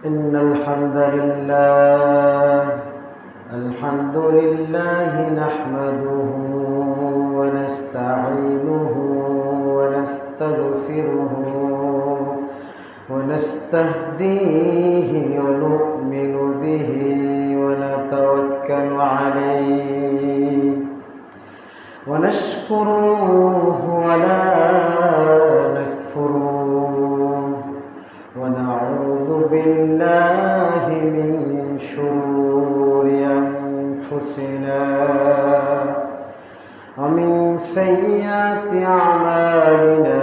إن الحمد لله نحمده ونستعينه ونستغفره ونستهديه ونؤمن به ونتوكل عليه ونشكره ولا نكفره ونعوذ بالله من شرور أنفسنا ومن سيئات أعمالنا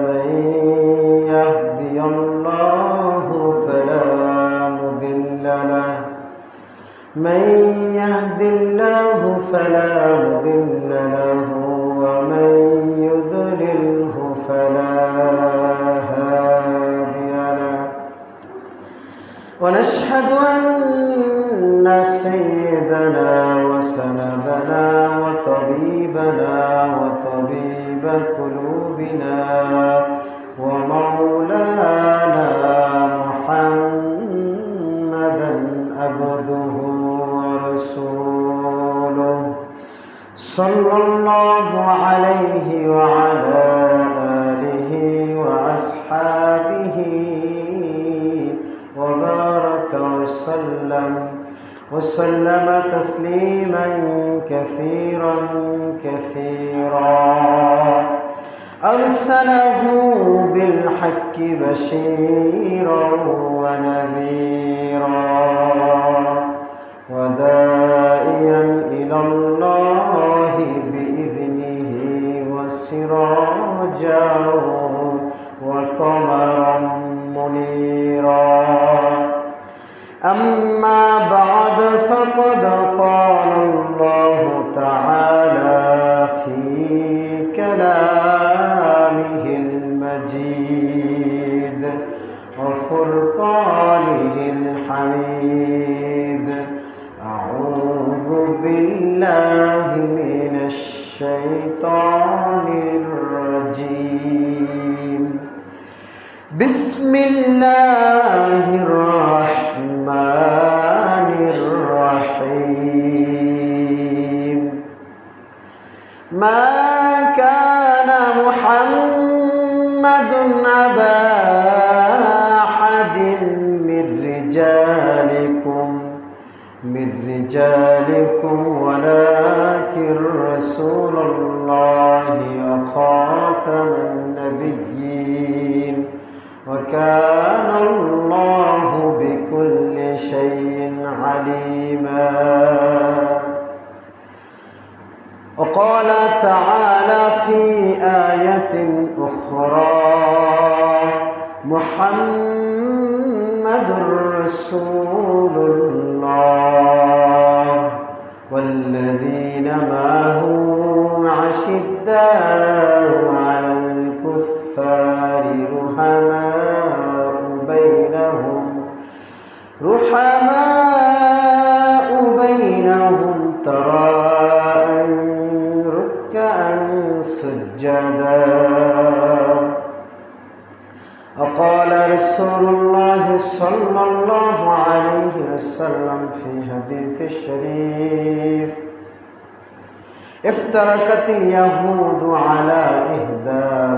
من يهدي الله فلا مضل له ومن يضلله فلا هادي له ونشهد أن سيدنا وسندنا وطبيبنا وطبيب قلوبنا ومولانا محمدا عبده ورسوله صلى الله عليه وعلى آله وأصحابه وبارك وسلم تسليما كثيرا أرسله بالحق بشيرا ونذيرا وداعيا إلى الله بإذنه وسراجا وقمرا منيرا أما بعد فقد قال الله تعالى في كلامه المجيد وفرقانه الحميد أعوذ بالله من الشيطان الرجيم بسم الله الرحمن الرحيم ما كان محمد أبا أحد من رجالكم ولكن رسول الله وخاتم النبيين وكان الله بكل شيء عليما وقال تعالى في آية أخرى محمد رسول الله والذين معه أشداء على الكفار رحماء بينهم تراء ركعا سجدا وقال رسول الله صلى الله عليه وسلم في حديث الشريف افترقت اليهود على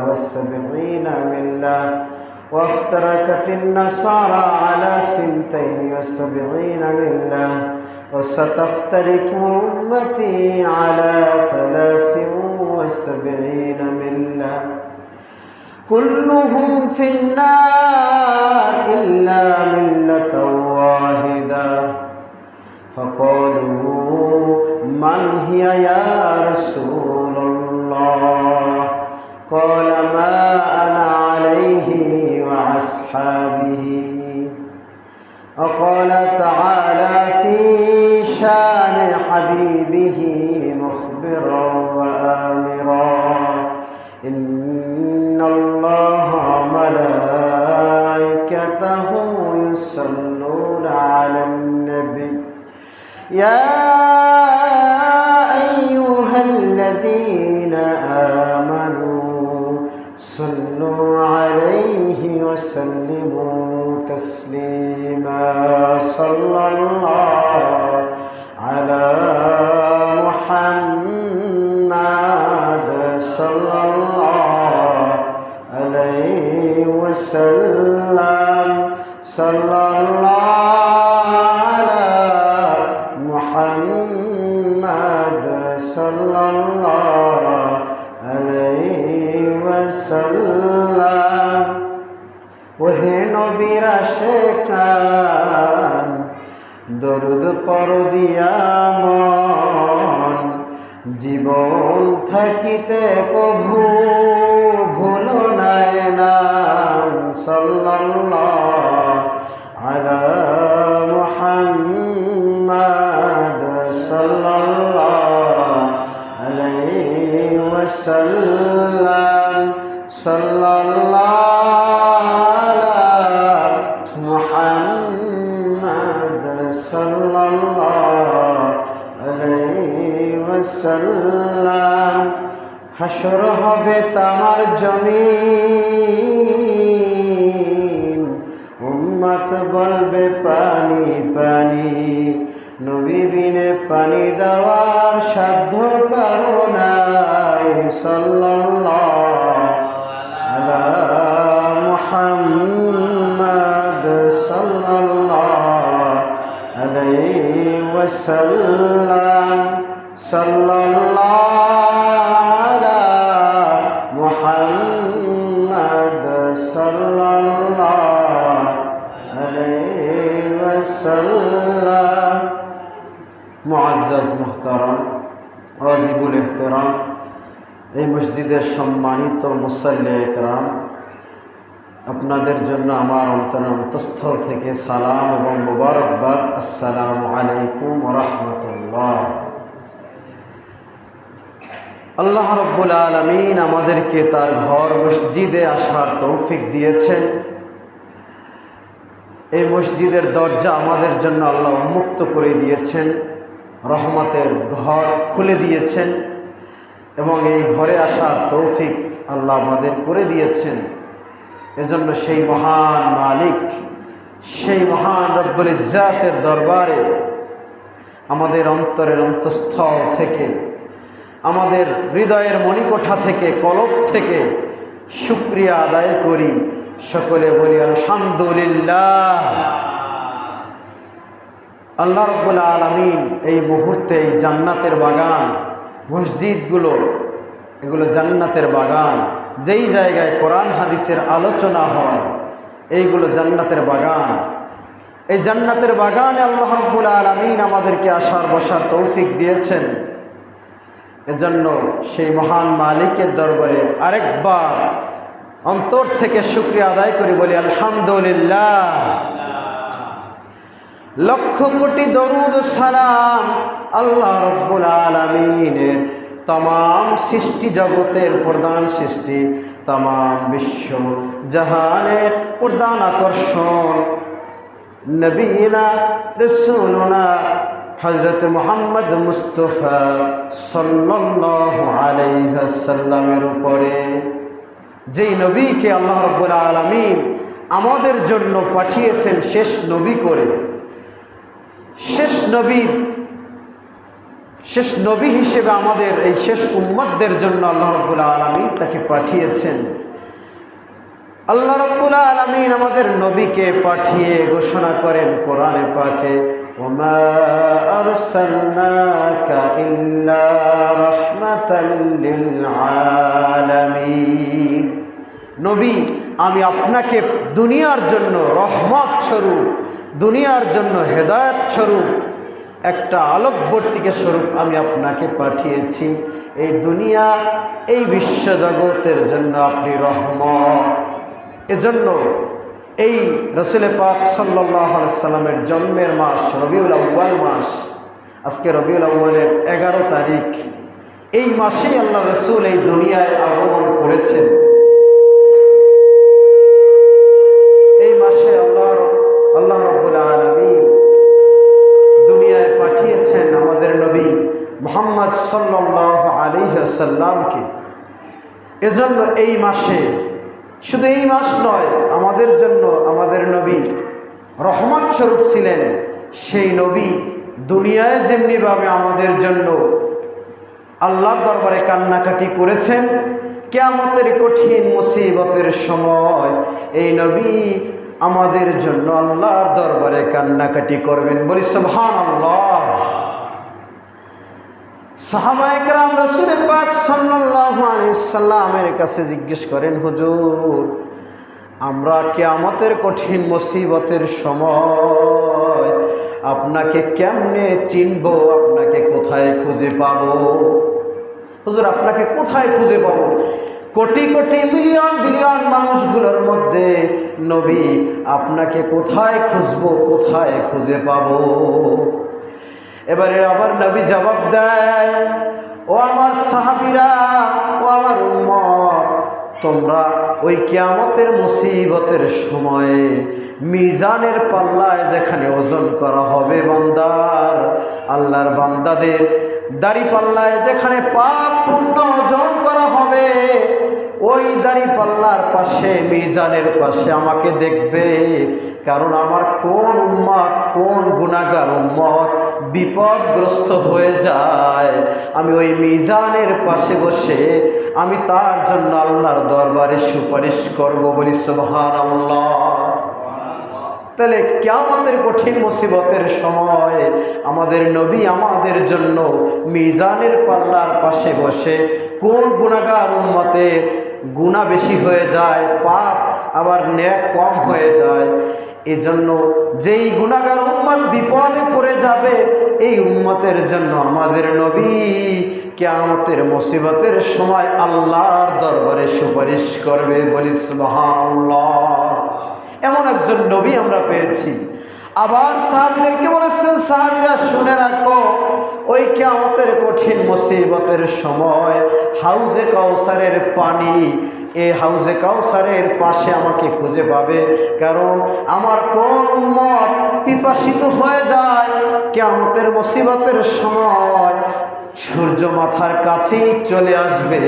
71 ملة وافترقت النصارى على 72 ملة وستفترق أمتي على 73 ملة كلهم في النار إلا ملة واحدة فقالوا من هي يا رسول الله قال ما أنا عليه وأصحابه وقال تعالى في شان حبيبه مخبرا وآمرا إن الله وملائكته يصلون على النبي يا أيها الذين آمنوا صلوا عليه وسلموا تسليما صلى الله على محمد صلى الله عليه وسلم صلى الله على محمد صلى الله عليه وسلم ওহে নবীর আশিকান দরুদ পড়ো দিয়া মন জীবন থাকিতে কভু ভুলো নাই নাম সাল্লাল্লাহু আলা মুহাম্মাদ সাল্লাল্লাহু আলাইহি ওয়াসাল্লাম সাল্লাল্লাহু আলা মুহাম্মাদ সাল্লাল্লাহু আলাইহি ওয়াসাল্লাম হাসর হবে তামার জমিন উম্মত বলবে পানি পানি নবী বিনে পানি দেওয়ার সাধ্য কারো নাই সাল্লাল্লাহু আলা মুহাম্মাদ সাল্লাল্লাহু আলাইহি ওয়াসাল্লাম সাল্লাল্লাহু আলা মুহাম্মাদ সাল্লাল্লাহু আলাইহি ওয়াসাল্লাম মুআজ্জাজ মুহতারাম ওয়াজিবুল ইহতিরাম এই মসজিদের সম্মানিত মুসাল্লি ইকরাম আপনাদের জন্য আমার অন্তঃস্থল থেকে সালাম এবং মুবারকবাদ আসসালামু আলাইকুম ওয়া রাহমাতুল্লাহ। আল্লাহ রাব্বুল আলামিন আমাদেরকে তার ঘর মসজিদে আসার তৌফিক দিয়েছেন। এই মসজিদের দরজা আমাদের জন্য আল্লাহ উন্মুক্ত করে দিয়েছেন, রহমতের ঘর খুলে দিয়েছেন এবং এই ঘরে আসার তৌফিক আল্লাহ আমাদের করে দিয়েছেন। এজন্য সেই মহান মালিক, সেই মহান রব্বুল ইজ্জাতের দরবারে আমাদের অন্তরের অন্তঃস্থল থেকে, আমাদের হৃদয়ের মণিকোঠা থেকে, কলব থেকে শুকরিয়া আদায় করি। সকলে বলি আলহামদুলিল্লাহ। আল্লাহ রাব্বুল আলামিন এই মুহূর্তে এই জান্নাতের বাগান, মসজিদগুলো এগুলো জান্নাতের বাগান। যেই জায়গায় কোরআন হাদিসের আলোচনা হয় এইগুলো জান্নাতের বাগান। এই জান্নাতের বাগানে আল্লাহ রাব্বুল আলামিন আমাদেরকে আসার বসার তৌফিক দিয়েছেন। এজন্য সেই মহান মালিকের দরবারে আরেকবার অন্তর থেকে শুকরিয়া আদায় করি, বলি আলহামদুলিল্লাহ। লক্ষ কোটি দরুদ সালাম আল্লাহ রাব্বুল আলামিনের तमाम सृष्टि जगतेर प्रधान सृष्टि तमाम विश्व जहानेर प्रधान आकर्षण नबीना रसूलुना हजरत मोहम्मद मुस्तफा सल्लल्लाहु अलैहि वसल्लमेर उपरे যেই নবীকে আল্লাহ রাব্বুল আলামিন আমাদের জন্য পাঠিয়েছেন শেষ নবী করে, শেষ নবী হিসেবে আমাদের এই শেষ উম্মতদের জন্য আল্লাহ রাব্বুল আলামিন তাকে পাঠিয়েছেন। আল্লাহ রাব্বুল আলামিন আমাদের নবীকে পাঠিয়ে ঘোষণা করেন কোরআনে পাকে, ওমা আরসালনাকা ইল্লা রাহমাতাল লিল আলামিন। নবী, আমি আপনাকে দুনিয়ার জন্য রহমত স্বরূপ, দুনিয়ার জন্য হেদায়েত স্বরূপ, একটা আলোকবর্তিকা স্বরূপ আমি আপনাকে পাঠিয়েছি। এই দুনিয়া, এই বিশ্বজগতের জন্য আপনি রহমত। এজন্য এই রাসূল পাক সাল্লাল্লাহু আলাইহি ওয়াসাল্লামের জন্মের মাস রবিউল আউয়াল মাস, আজকে রবিউল আউয়ালের 11 তারিখ, এই মাসেই আল্লাহ রাসূল এই দুনিয়ায় আগমন করেছেন। এই মাসে আল্লাহ রাব্বুল আলামিন দুনিয়ায় পাঠিয়েছেন আমাদের নবী মুহাম্মদ সাল্লাল্লাহু আলাইহি ওয়াসাল্লামকে। এজন্য এই মাসে শুধু এই মাস নয়, আমাদের জন্য আমাদের নবী রহমত স্বরূপ ছিলেন। সেই নবী দুনিয়ায় যেমনিভাবে আমাদের জন্য আল্লাহর দরবারে কান্নাকাটি করেছেন, কিয়ামতের কঠিন মুসিবতের সময় এই নবী আমাদের জন্য আল্লাহর দরবারে কান্নাকাটি করবেন। বলি সুবহানাল্লাহ। সাহাবায়ে কেরাম রাসূল পাক সাল্লাল্লাহু আলাইহি সাল্লামের কাছে জিজ্ঞেস করেন, হুজুর, আমরা কিয়ামতের কঠিন মুসিবতের সময় আপনাকে কেমনে চিনব, আপনাকে কোথায় খুঁজে পাব? হুজুর, আপনাকে কোথায় খুঁজে পাব? কোটি কোটি মিলিয়ন বিলিয়ন মানুষগুলোর মধ্যে নবী আপনাকে কোথায় খুঁজব, কোথায় খুঁজে পাব? এবারে আবার নবী জবাব দেয়, ও আমার সাহাবীরা, ও আমার উম্মত, তোমরা ওই কিয়ামতের মুসিবতের সময়ে মিজানের পাল্লায় যেখানে ওজন করা হবে বান্দার, আল্লাহর বান্দাদের দাড়ি পাল্লায় যেখানে পাপ পুণ্য ওজন করা হবে, ওই দাড়ি পাল্লার পাশে মিজানের পাশে আমাকে দেখবে। কারণ আমার কোন উম্মত, কোন গুনাহগার উম্মত বিপদগ্রস্ত হয়ে যায়, আমি ওই মিজানের পাশে বসে আমি তার জন্য আল্লাহর দরবারে সুপারিশ করব। বলি সুবহানাল্লাহ। তাহলে কিয়ামতের কঠিন মুসিবতের সময় আমাদের নবী আমাদের জন্য মিজানের পাল্লার পাশে বসে কোন গুনাহগার উম্মতের গুনাহ বেশি হয়ে যায়, পাপ আবার নেক কম হয়ে যায়, এজন্য যেই গুনাহগার উম্মত বিপদে পড়ে যাবে, এই উম্মতের জন্য আমাদের নবী কিয়ামতের মুসিবতের সময় আল্লাহর দরবারে সুপারিশ করবে। বলি সুবহানাল্লাহ। এমন একজন নবী আমরা পেয়েছি। আবার সাহাবীদেরকে বলেছেন, সাহাবীরা শুনে রাখো, ওই কিয়ামতের কঠিন মুসিবতের সময় হাউজে কাউসারের পানি, এই হাউজে কাউসারের পাশে আমাকে খুঁজে পাবে। কারণ আমার কোন উম্মত পিপাসিত হয়ে যায় কিয়ামতের মুসিবতের সময়, সূর্য মাথার কাছেই চলে আসবে,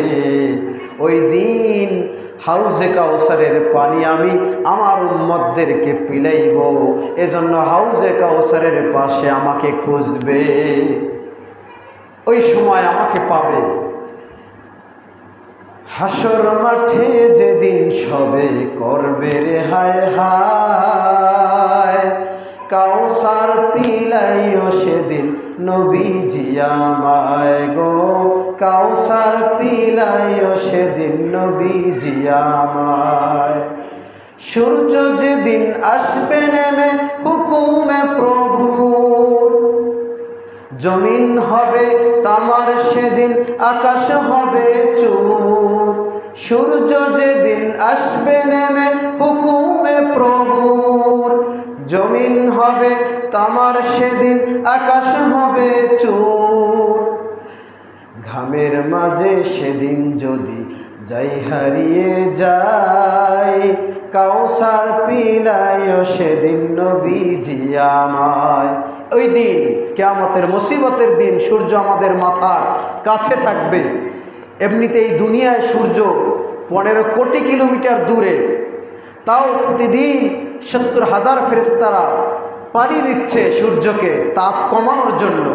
ওই দিন হাউজে কাউসারের পানি আমি আমার উম্মতদেরকে পিলাইব। এজন্য হাউজে কাউসারের পাশে আমাকে খুঁজবে, ওই সময় আমাকে পাবে। হাসর মাঠে যেদিন সবে করবে রে হায় হায়, কাউসার পিলাইও সেদিন নবীজি আমায় গো, কাউসার পিলাইও সেদিন নবীজি আমায়। সূর্য যেদিন আসবে নেমে হুকুমে প্রভুর, জমিন হবে তামার সেদিন, আকাশ হবে চুর। সূর্য যেদিন আসবে নেমে হুকুমে প্রভুর, জমিন হবে তামার সেদিন, আকাশ হবে চুর। ঘামের মাঝে সেদিন যদি যাই হারিয়ে যাই, কাউসার পিলাইও সেদিন নবীজি আমায়। ওই দিন কিয়ামতের মুসিবতের দিন সূর্য আমাদের মাথার কাছে থাকবে। এমনিতে এই দুনিয়ায় সূর্য 15 কোটি কিলোমিটার দূরে, তাও প্রতিদিন 70,000 ফেরেশতারা পানি দিচ্ছে সূর্যকে তাপ কমানোর জন্য,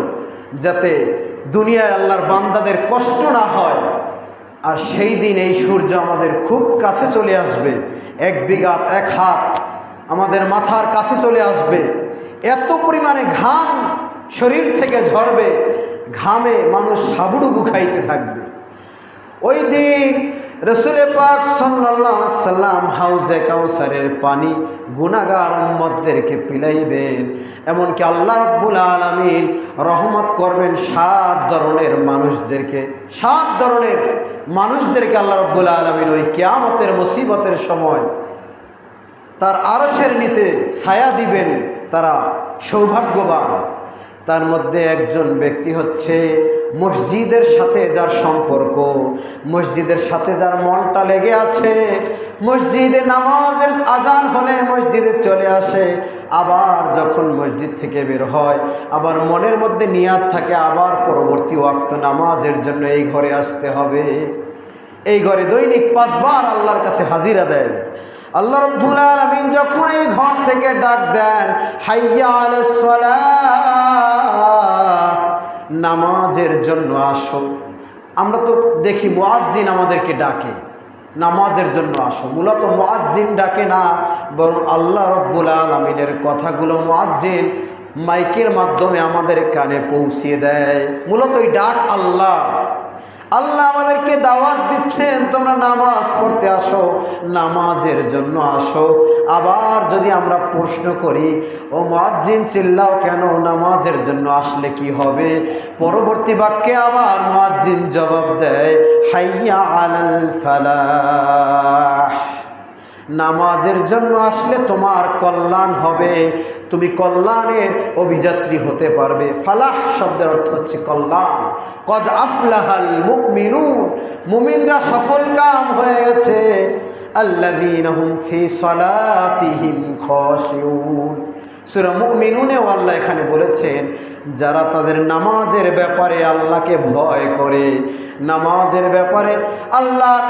যাতে দুনিয়ায় আল্লাহর বান্দাদের কষ্ট না হয়। আর সেই দিন এই সূর্য আমাদের খুব কাছে চলে আসবে, 1 বিঘা 1 হাত আমাদের মাথার কাছে চলে আসবে। এত পরিমাণে ঘাম শরীর থেকে ঝরবে, ঘামে মানুষ হাবুডুবু খাইতে থাকবে। ওই দিন রাসূল পাক সাল্লাল্লাহু আলাইহি সাল্লাম হাউজে কাউসারের পানি গুনাহগার উম্মতদেরকে পিলাইবেন। এমনকি আল্লাহ রাব্বুল আলামিন রহমত করবেন 7 ধরনের মানুষদেরকে, 7 ধরনের মানুষদেরকে আল্লাহ রাব্বুল আলামিন ওই কিয়ামতের মুসিবতের সময় তার আরশের নিচে ছায়া দিবেন। তারা সৌভাগ্যবান। তার মধ্যে একজন ব্যক্তি হচ্ছে মসজিদের সাথে যার সম্পর্ক, মসজিদের সাথে যার মনটা লেগে আছে, মসজিদে নামাজের আজান হলে মসজিদে চলে আসে, আবার যখন মসজিদ থেকে বের হয় আবার মনের মধ্যে নিয়াত থাকে আবার পরবর্তী ওয়াক্ত নামাজের জন্য এই ঘরে আসতে হবে। এই ঘরে দৈনিক 5 বার আল্লাহর কাছে হাজিরা দেয়। আল্লাহ রাব্বুল আলামিন যখন এই ঘর থেকে ডাক দেন, হাইয়া আলাস সালাহ, নামাজের জন্য আসো। আমরা তো দেখি মুয়াজ্জিন আমাদেরকে ডাকে, নামাজের জন্য আসো। মূলত মুয়াজ্জিন ডাকে না, বরং আল্লাহ রাব্বুল আলামিনের কথাগুলো মুয়াজ্জিন মাইকের মাধ্যমে আমাদের কানে পৌঁছিয়ে দেয়। মূলত এই ডাক আল্লাহ আমাদেরকে দাওয়াত দিচ্ছেন, তোমরা নামাজ পড়তে আসো, নামাজের জন্য আসো। আবার যদি আমরা প্রশ্ন করি, ও মুয়াজ্জিন চিল্লাও কেন, নামাজের জন্য আসলে কি হবে? পরবর্তী বাক্যে আবার মুয়াজ্জিন জবাব দেয়, হাইয়া আলাল ফালাহ, নামাজের জন্য আসলে তোমার কল্যাণ হবে, তুমি কল্যাণের অভিযাত্রী হতে পারবে। ফালাহ শব্দের অর্থ হচ্ছে কল্যাণ। কদ আফলাহাল মুমিনুন, মুমিনরা সফল কাম হয়ে গেছে। আল্লাযীনা হুম ফি সালাতিহিম খাশিউন, সূরা মুমিনুনেও আল্লাহ এখানে বলেছেন, যারা তাদের নামাজের ব্যাপারে আল্লাহকে ভয় করে, নামাজের ব্যাপারে আল্লাহর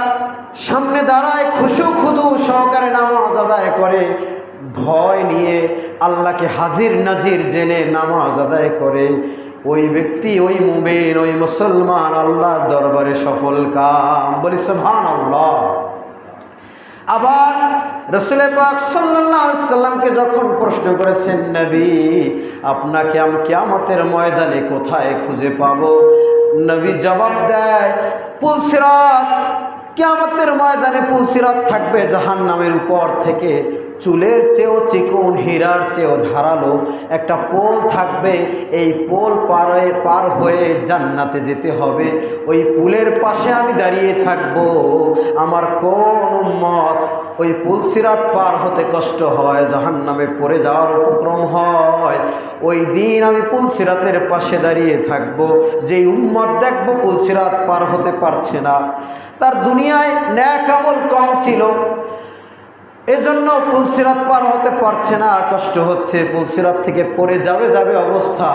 সামনে দাঁড়ায় খুশু খুদু সহকারে নামাজ আদায় করে, ভয় নিয়ে আল্লাহকে হাজির নাজির জেনে নামাজ আদায় করে, ওই ব্যক্তি, ওই মুমিন, ওই মুসলমান আল্লাহ দরবারে সফল কাম। বলি সুবহানাল্লাহ। আবার রাসূল পাক সাল্লাল্লাহু আলাইহি সাল্লামকে যখন প্রশ্ন করেছেন, নবী আপনাকে আমি কিয়ামতের ময়দানে কোথায় খুঁজে পাবো? নবী জবাব দেয়, পুলসিরাত, কিয়ামতের ময়দানে পুলসিরাত থাকবে জাহান্নামের উপর থেকে চুলের চেয়েও চিকন, হীরার চেয়েও ধারালো একটা পোল থাকবে। এই পোল পার হয়ে জান্নাতে যেতে হবে। ওই পুলের পাশে আমি দাঁড়িয়ে থাকব। আমার কোন উম্মত ওই পুলসিরাত পার হতে কষ্ট হয়, জাহান্নামে পড়ে যাওয়ার উপক্রম হয়, ওই দিন আমি পুলসিরাতের পাশে দাঁড়িয়ে থাকব। যেই উম্মত দেখব পুলসিরাত পার হতে পারছে না, তার দুনিয়ায় নেক আমল কম ছিল, এজন্য পুলসিরাত পার হতে পারছে না, কষ্ট হচ্ছে, পুলসিরাত থেকে পড়ে যাবে অবস্থা।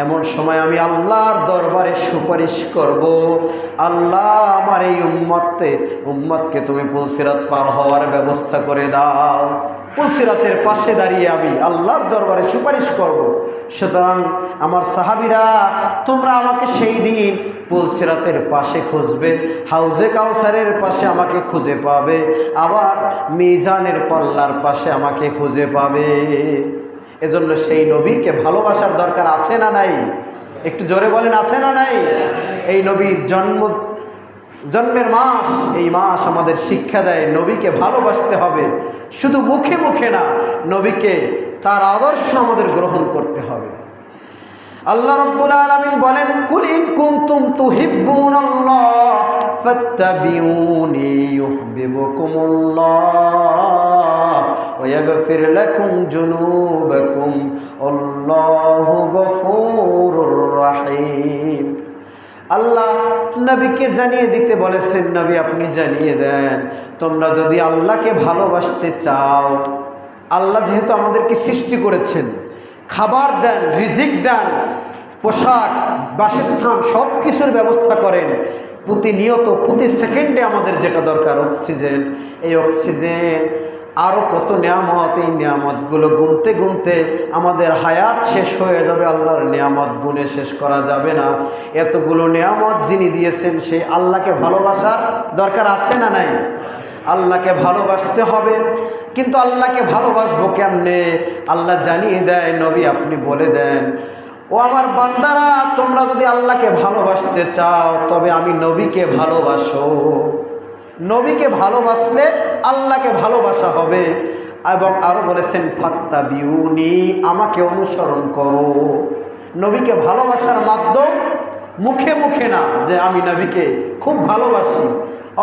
এমন সময় আমি আল্লাহর দরবারে সুপারিশ করব, আল্লাহ আমার এই উম্মতকে তুমি পুলসিরাত পার হওয়ার ব্যবস্থা করে দাও। পুলসিরাতের পাশে দাঁড়িয়ে আমি আল্লাহর দরবারে সুপারিশ করব। সুতরাং আমার সাহাবীরা, তোমরা আমাকে সেই দিন পুলসিরাতের পাশে খুঁজবে, হাউজে কাউসারের পাশে আমাকে খুঁজে পাবে, আবার মিজানের পাল্লার পাশে আমাকে খুঁজে পাবে। এজন্য সেই নবীকে ভালোবাসার দরকার আছে না নাই? একটু জোরে বলেন, আছে না নাই? এই নবীর জন্মের মাস, এই মাস আমাদের শিক্ষা দেয় নবীকে ভালোবাসতে হবে। শুধু মুখে মুখে না, নবীকে, তার আদর্শ আমাদের গ্রহণ করতে হবে। আল্লাহ রাব্বুল আলামিন বলেন, কুল ইন কুনতুম তুহিব্বুনাল্লাহ ফাত্তাবিউনি ইউহিব্বুকুমুল্লাহ ওয়া ইয়াগফির লাকুম যুনুবাকুম আল্লাহু গফুরুর রাহিম। আল্লাহ নবীকে জানিয়ে দিতে বলেছেন, নবী আপনি জানিয়ে দেন, তোমরা যদি আল্লাহকে ভালোবাসতে চাও, আল্লাহ যেহেতু আমাদেরকে সৃষ্টি করেছেন, খাবার দেন, রিজিক দেন, পোশাক, বাসস্থান সব কিছুর ব্যবস্থা করেন, প্রতিনিয়ত প্রতি সেকেন্ডে আমাদের যেটা দরকার অক্সিজেন, এই অক্সিজেন আরও কত নিয়ামত, এই নিয়ামতগুলো গুনতে গুনতে আমাদের হায়াত শেষ হয়ে যাবে। আল্লাহর নিয়ামত গুনে শেষ করা যাবে না। এতগুলো নিয়ামত যিনি দিয়েছেন, সেই আল্লাহকে ভালোবাসার দরকার আছে না নাই? আল্লাহকে ভালোবাসতে হবে। কিন্তু আল্লাহকে ভালোবাসবো কেমনে? আল্লাহ জানিয়ে দেয়, নবী আপনি বলে দেন, ও আমার বান্দারা, তোমরা যদি আল্লাহকে ভালোবাসতে চাও তবে আমি নবীকে ভালোবাসো। নবীকে ভালোবাসলে আল্লাহকে ভালোবাসা হবে। এবং আরও বলেছেন, ফাত্তাবিউনি, আমাকে অনুসরণ করো। নবীকে ভালোবাসার মাধ্যম মুখে মুখে না, যে আমি নবীকে খুব ভালোবাসি,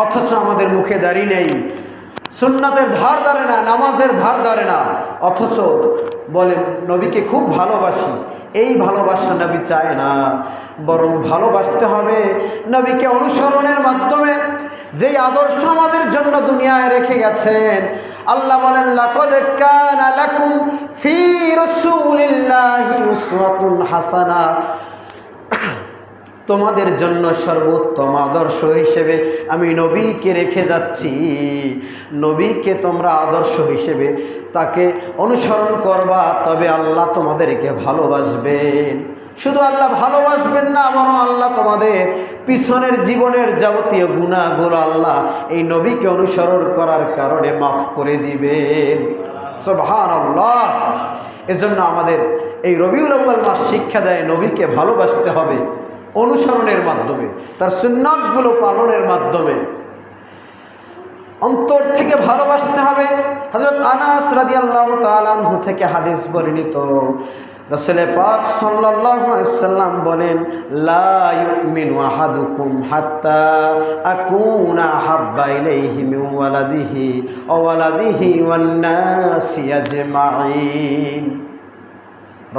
অথচ আমাদের মুখে দাড়ি নেই, সুন্নাতের ধার ধারে না, নামাজের ধার ধারে না, অথচ বলে নবীকে খুব ভালোবাসি। এই ভালোবাসা নবী চায় না, বরং ভালোবাসতে হবে নবীকে অনুসরণের মাধ্যমে। যেই আদর্শ আমাদের জন্য দুনিয়ায় রেখে গেছেন, আল্লাহ বলেন, লাকাদ কানা লাকুম ফি রাসূলিল্লাহি উসওয়াতুন হাসানাহ তোমাদের জন্য সর্বোত্তম আদর্শ হিসেবে আমি নবীকে রেখে যাচ্ছি। নবীকে তোমরা আদর্শ হিসেবে তাকে অনুসরণ করবা, তবে আল্লাহ তোমাদেরকে ভালোবাসবেন। শুধু আল্লাহ ভালোবাসবেন না, বরং আল্লাহ তোমাদের পিছনের জীবনের যাবতীয় গুনাহগুলো আল্লাহ এই নবীকে অনুসরণ করার কারণে মাফ করে দিবেন। সুবহানাল্লাহ। এজন্য আমাদের এই রবিউল আউয়াল মাস শিক্ষা দেয় নবীকে ভালোবাসতে হবে অনুসরণের মাধ্যমে, তার সুন্নাতগুলো পালনের মাধ্যমে, অন্তর থেকে ভালোবাসতে হবে। হযরত আনাস রাদিয়াল্লাহু তাআলা আনহু থেকে হাদিস বর্ণিত, রাসূল পাক সাল্লাল্লাহু আলাইহি ওয়াসাল্লাম বলেন, লা ইউমিনু আহাদুকুম হাত্তা আকুনা হাব্বা ইলাইহি মিন ওয়ালাদিহি ওয়া ওয়ালাদিহি ওয়ান নাসি আজমাইন।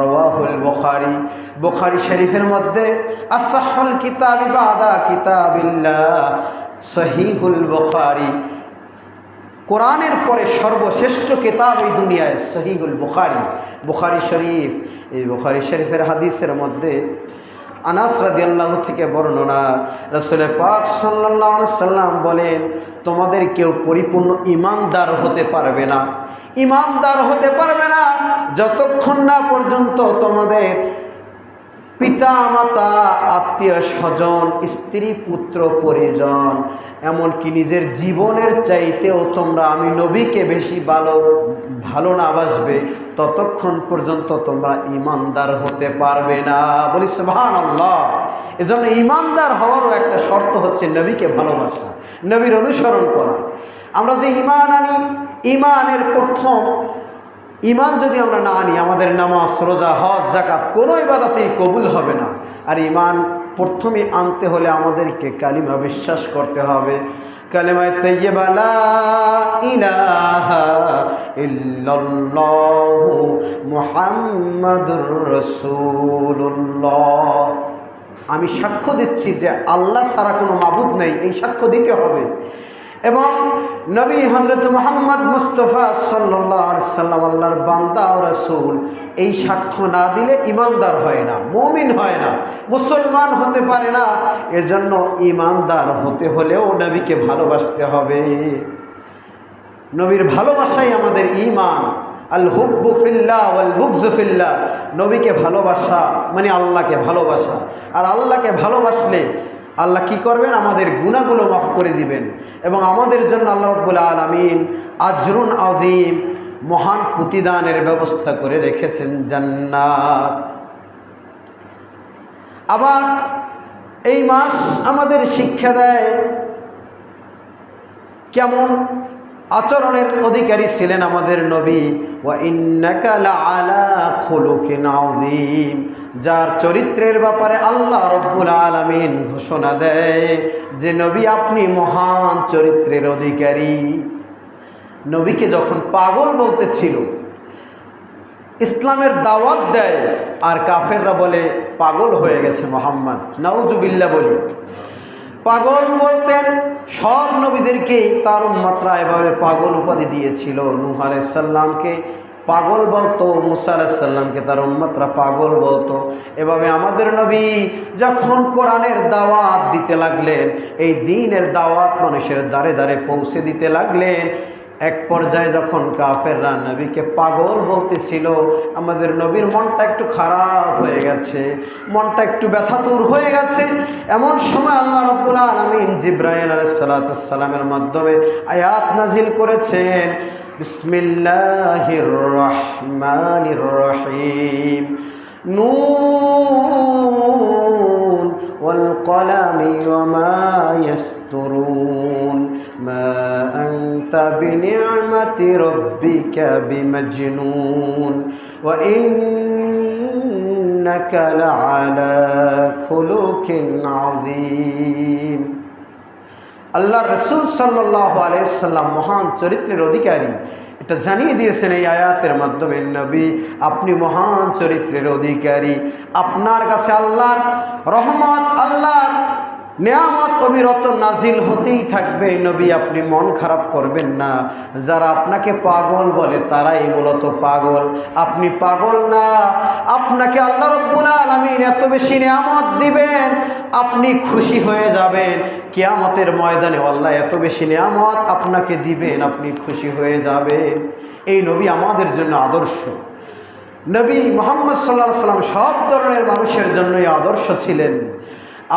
রাওয়াহুল বুখারী। বুখারী শরীফের মধ্যে আসহাহুল কিতাবি বাদা কিতাবিল্লাহ, সহিহুল বুখারী, কোরআনের পরে সর্বশ্রেষ্ঠ কিতাব এই দুনিয়ায় সহিহুল বুখারী, বুখারী শরীফ। এই বুখারী শরীফের হাদিসের মধ্যে আনাস রাদিয়াল্লাহু থেকে বর্ণনা, রাসূল পাক সাল্লাল্লাহু আলাইহি ওয়াসাল্লাম বলেন, তোমাদের কেউ পরিপূর্ণ ঈমানদার হতে পারবে না, ঈমানদার হতে পারবে না যতক্ষণ না পর্যন্ত তোমাদের পিতা মাতা, আত্মীয় স্বজন, স্ত্রী পুত্র পরিজন, এমনকি নিজের জীবনের চাইতেও তোমরা আমি নবীকে বেশি ভালো না বাসবে, ততক্ষণ পর্যন্ত তোমরা ঈমানদার হতে পারবে না। বলি সুবহানাল্লাহ। এজন্য ঈমানদার হওয়ারও একটা শর্ত হচ্ছে নবীকে ভালোবাসা, নবীর অনুসরণ করা। আমরা যে ঈমান আনি, ঈমানের প্রথম ঈমান যদি আমরা না আনি, আমাদের নামাজ, রোজা, হজ, যাকাত কোনো ইবাদতেই কবুল হবে না। আর ঈমান প্রথমে আনতে হলে আমাদেরকে কালিমা বিশ্বাস করতে হবে। কালিমায়ে তাইয়্যিবা লা ইলাহা ইল্লাল্লাহু মুহাম্মাদুর রাসূলুল্লাহ। আমি সাক্ষ্য দিচ্ছি যে আল্লাহ ছাড়া কোনো মাবুদ নেই, এই সাক্ষ্য দিতে হবে। এবং নবী হযরত মুহাম্মদ মুস্তাফা সাল্লাল্লাহু আলাইহি সাল্লাম আল্লাহর বান্দা ও রাসূল, এই সাক্ষ্য না দিলে ঈমানদার হয় না, মুমিন হয় না, মুসলমান হতে পারে না। এজন্য ঈমানদার হতে হলেও নবীকে ভালোবাসতে হবে। নবীর ভালোবাসাই আমাদের ঈমান। আল হুব্বু ফিল্লাহ ওয়াল বুগযু ফিল্লাহ। নবীকে ভালোবাসা মানে আল্লাহকে ভালোবাসা। আর আল্লাহকে ভালোবাসলে আল্লাহ কি করবেন? আমাদের গুনাহগুলো মাফ করে দিবেন এবং আমাদের জন্য আল্লাহ রাব্বুল আলামিন আজরুন আযীম, মহান প্রতিদানের ব্যবস্থা করে রেখেছেন, জান্নাত। আবার এই মাস আমাদের শিক্ষা দেয় কেমন আচরণের অধিকারী ছিলেন আমাদের নবী। ওয়া ইন্নাকা লাআলা খুলুকিন আযীম, যার চরিত্রের ব্যাপারে আল্লাহ রাব্বুল আলামিন ঘোষণা দেয় যে নবী আপনি মহান চরিত্রের অধিকারী। নবীকে যখন পাগল বলতেছিল, ইসলামের দাওয়াত দেয়, আর কাফেররা বলে পাগল হয়ে গেছে মুহাম্মদ, নাউজুবিল্লাহ বলি। পাগল বলতেন সব নবীদেরকে, তার উম্মতরা এভাবে পাগল উপাধি দিয়েছিল। নূহ আলাইহিস সালামকে পাগল বলতো, মুসা আলাইহিস সালামকে তার উম্মতরা পাগল বলতো। এভাবে আমাদের নবী যখন কোরআনের দাওয়াত দিতে লাগলেন, এই দ্বীনের দাওয়াত মানুষের দ্বারে দ্বারে পৌঁছে দিতে লাগলেন, এক পর্যায়ে যখন কাফেররা নবীকে পাগল বলতেছিল, আমাদের নবীর মনটা একটু খারাপ হয়ে গেছে, মনটা একটু ব্যথাতুর হয়ে গেছে। এমন সময় আল্লাহ রাব্বুল আলামিন জিবরাইল আলাইহিস সালাতু সালামের মাধ্যমে আয়াত নাজিল করেছেন, বিসমিল্লাহির রহমানির রহিম, নূন ওয়াল কলামি ওয়া মা ইয়াসতুরুন, মা আনতা বিনি'মাতি রাব্বিকা বিমাজনুন, ওয়া ইন্নাকা লা'আলা খুলুকিন আযীম। আল্লাহ রাসূল সাল্লাল্লাহু আলাইহি সাল্লাম মহান চরিত্রের অধিকারী, এটা জানিয়ে দিয়েছেন এই আয়াতের মাধ্যমে। নবী আপনি মহান চরিত্রের অধিকারী, আপনার কাছে আল্লাহর রহমত, আল্লাহর নেয়ামত অবিরত নাজিল হতেই থাকবে। নবী আপনি মন খারাপ করবেন না। যারা আপনাকে পাগল বলে তারাই মূলত পাগল, আপনি পাগল না। আপনাকে আল্লাহ রাব্বুল আলামিন এত বেশি নেয়ামত দিবেন, আপনি খুশি হয়ে যাবেন। কিয়ামতের ময়দানে আল্লাহ এত বেশি নেয়ামত আপনাকে দিবেন, আপনি খুশি হয়ে যাবেন। এই নবী আমাদের জন্য আদর্শ। নবী মুহাম্মদ সাল্লাল্লাহু আলাইহি সাল্লাম সব ধরনের মানুষের জন্যই আদর্শ ছিলেন।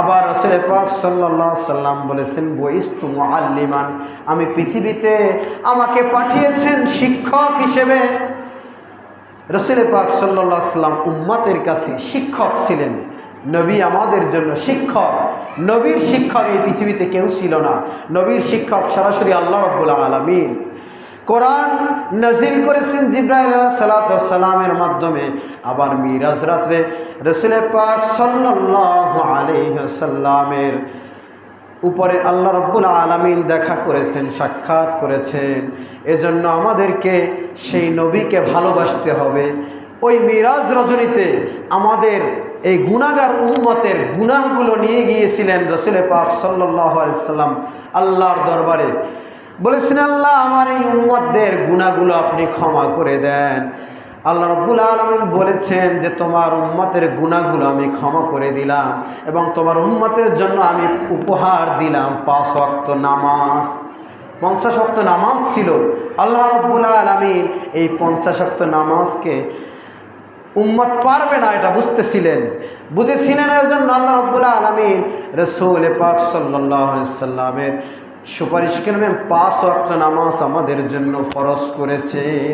আবার রাসূল পাক সাল্লাল্লাহু আলাইহি সাল্লাম বলেছেন, বুইস্তু মুআল্লিমান, আমি পৃথিবীতে আমাকে পাঠিয়েছেন শিক্ষক হিসেবে। রাসূল পাক সাল্লাল্লাহু আলাইহি সাল্লাম উম্মতের কাছে শিক্ষক ছিলেন। নবী আমাদের জন্য শিক্ষক। নবীর শিক্ষক এই পৃথিবীতে কেউ ছিল না। নবীর শিক্ষক সরাসরি আল্লাহ রাব্বুল আলামিন। কোরআন নাজিল করেছেন জিবরাইল আলাইহিস সালামের মাধ্যমে। আবার মিরাজ রাত্রে রাসূল পাক সাল্লাল্লাহু আলাইহি ওয়াসাল্লামের উপরে আল্লাহ রাব্বুল আলামিন দেখা করেছেন, সাক্ষাৎ করেছেন। এজন্য আমাদেরকে সেই নবীকে ভালোবাসতে হবে। ওই মিরাজ রজনীতে আমাদের এই গুনাহগার উম্মতের গুনাহগুলো নিয়ে গিয়েছিলেন রাসূল পাক সাল্লাল্লাহু আলাইহি ওয়াসাল্লাম আল্লাহর দরবারে। বলেছেন, আল্লাহ আমার এই উম্মতদের গুনাহগুলো আপনি ক্ষমা করে দেন। আল্লাহ রাব্বুল আলামিন বলেছেন যে তোমার উম্মতের গুনাহগুলো আমি ক্ষমা করে দিলাম এবং তোমার উম্মতের জন্য আমি উপহার দিলাম 5 ওয়াক্ত নামাজ। 50 ওয়াক্ত নামাজ ছিল। আল্লাহ রাব্বুল আলামিন এই 50 ওয়াক্ত নামাজকে উম্মত পারবে না এটা বুঝতেছিলেন, বুঝেছিলেন। এর জন্য আল্লাহ রাব্বুল আলামিন রাসূল পাক সাল্লাল্লাহু আলাইহি সাল্লামের সুপারিশ করবেন 5 ওয়াক্ত নামাজ আমাদের জন্য ফরজ করেছেন।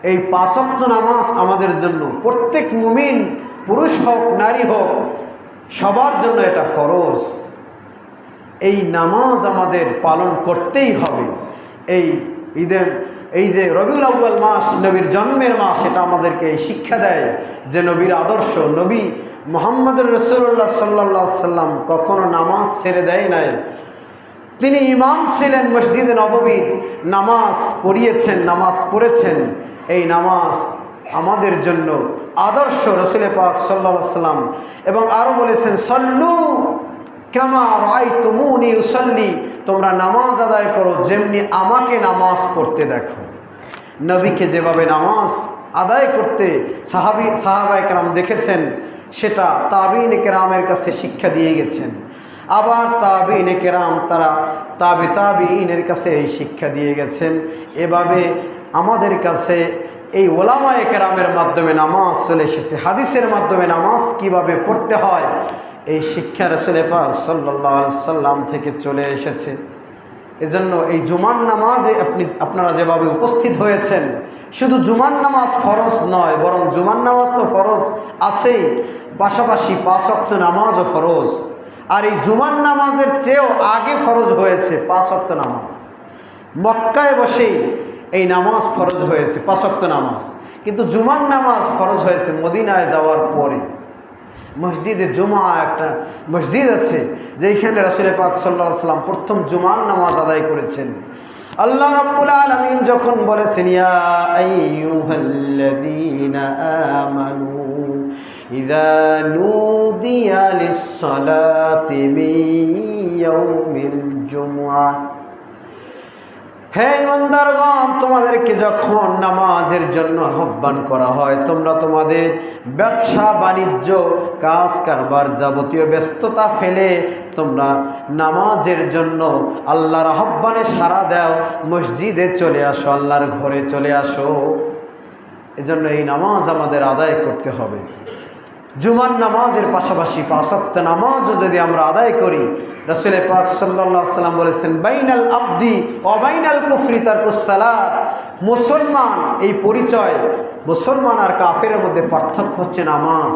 এই 5 ওয়াক্ত নামাজ আমাদের জন্য প্রত্যেক মুমিন, পুরুষ হোক নারী হোক, সবার জন্য এটা ফরজ। এই নামাজ আমাদের পালন করতেই হবে। এই যে রবিউল আউয়াল মাস, নবীর জন্মের মাস, এটা আমাদেরকে শিক্ষা দেয় যে নবীর আদর্শ। নবী মুহাম্মদুর রাসূলুল্লাহ সাল্লাল্লাহু আলাইহি সাল্লাম কখনো নামাজ ছেড়ে দেয় নাই। তিনি ইমাম ছিলেন, মসজিদে নববীর নামাজ পড়িয়েছেন, নামাজ পড়েছেন। এই নামাজ আমাদের জন্য আদর্শ রাসূল পাক সাল্লাল্লাহু আলাইহি সাল্লাম। এবং আরও বলেছেন, সল্লু কামা রাআইতুমুনি উসাল্লি, তোমরা নামাজ আদায় করো যেমনি আমাকে নামাজ পড়তে দেখো। নবীকে যেভাবে নামাজ আদায় করতে সাহাবায়ে কেরাম দেখেছেন, সেটা তাবিঈনে কেরামের কাছে শিক্ষা দিয়ে গেছেন। আবার তাবিঈনে কেরাম তারা তাবিঈনের কাছে এই শিক্ষা দিয়ে গেছেন। এভাবে আমাদের কাছে এই ওলামায়ে কেরামের মাধ্যমে নামাজ চলে এসেছে। হাদিসের মাধ্যমে নামাজ কিভাবে পড়তে হয় এই শিক্ষা রাসূল পাক সাল্লাল্লাহু আলাইহি সাল্লাম থেকে চলে এসেছে। এজন্য এই জুমার নামাজে আপনারা যেভাবে উপস্থিত হয়েছেন, শুধু জুমার নামাজ ফরজ নয়, বরং জুমার নামাজ তো ফরজ আছেই, পাশাপাশি 5 ওয়াক্ত নামাজও ফরজ। আর এই জুমার নামাজের চেয়েও আগে ফরজ হয়েছে 5 ওয়াক্ত নামাজ। মক্কায় বসেই এই নামাজ ফরজ হয়েছে 5 ওয়াক্ত নামাজ, কিন্তু জুমার নামাজ ফরজ হয়েছে মদিনায় যাওয়ার পরে। মসজিদে জুমা একটা মসজিদ আছে যেখানে রাসূল পাক সাল্লাল্লাহু আলাইহি সাল্লাম প্রথম জুমার নামাজ আদায় করেছেন। আল্লাহ রাব্বুল আলামিন যখন বলেছেন, ইয়া আইয়ুহাল্লাযীনা আমানু ইযা নুদিয়া লিস-সালাতি মিন ইয়াউমিল জুমআ, হে ইমানদারগণ, তোমাদেরকে যখন নামাজের জন্য আহ্বান করা হয়, তোমরা তোমাদের ব্যবসা বাণিজ্য, কাজ কারবার, যাবতীয় ব্যস্ততা ফেলে তোমরা নামাজের জন্য আল্লাহর আহ্বানে সাড়া দাও, মসজিদে চলে আসো, আল্লাহর ঘরে চলে আসো। এজন্য এই নামাজ আমাদের আদায় করতে হবে। জুমার নামাজের পাশাপাশি 5 ওয়াক্ত নামাজও যদি আমরা আদায় করি, রাসূল পাক সাল্লাল্লাহু আলাইহি সাল্লাম বলেছেন, বাইনাল আবদি ওয়া বাইনাল কুফরি তারকুস সালাত। মুসলমান এই পরিচয়, মুসলমান আর কাফেরের মধ্যে পার্থক্য হচ্ছে নামাজ।